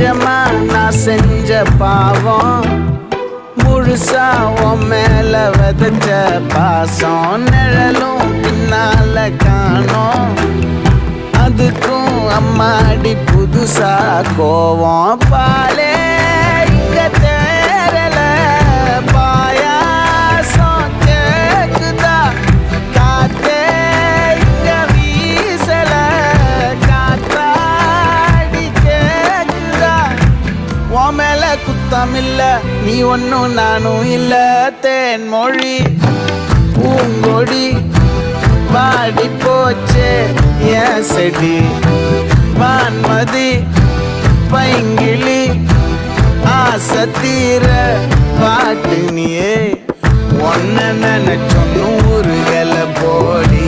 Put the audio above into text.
நிஜமா நான் செஞ்ச பாவம் முழுசா உன் மேல விதைச்ச பாசம் நிழலும் பின்னால காணோம் அதுக்கும் அம்மாடி புதுசா கோவம் பாலே இங்க தேரல பாயாசம் கேக்குதா காத்தே இங்க வீசல காத்தாடி கேக்குதா உன் மேல குத்தம் இல்ல நீ ஒன்னும் நானும் இல்ல தேன் மொழி பூங்கொடி பாடி போச்சே என் செடி வான்மதி பைங்கிளி ஆசை தீர பாட்டு நீயே ஒன்ன நினைச்சொன்னு ஊருகளை போடி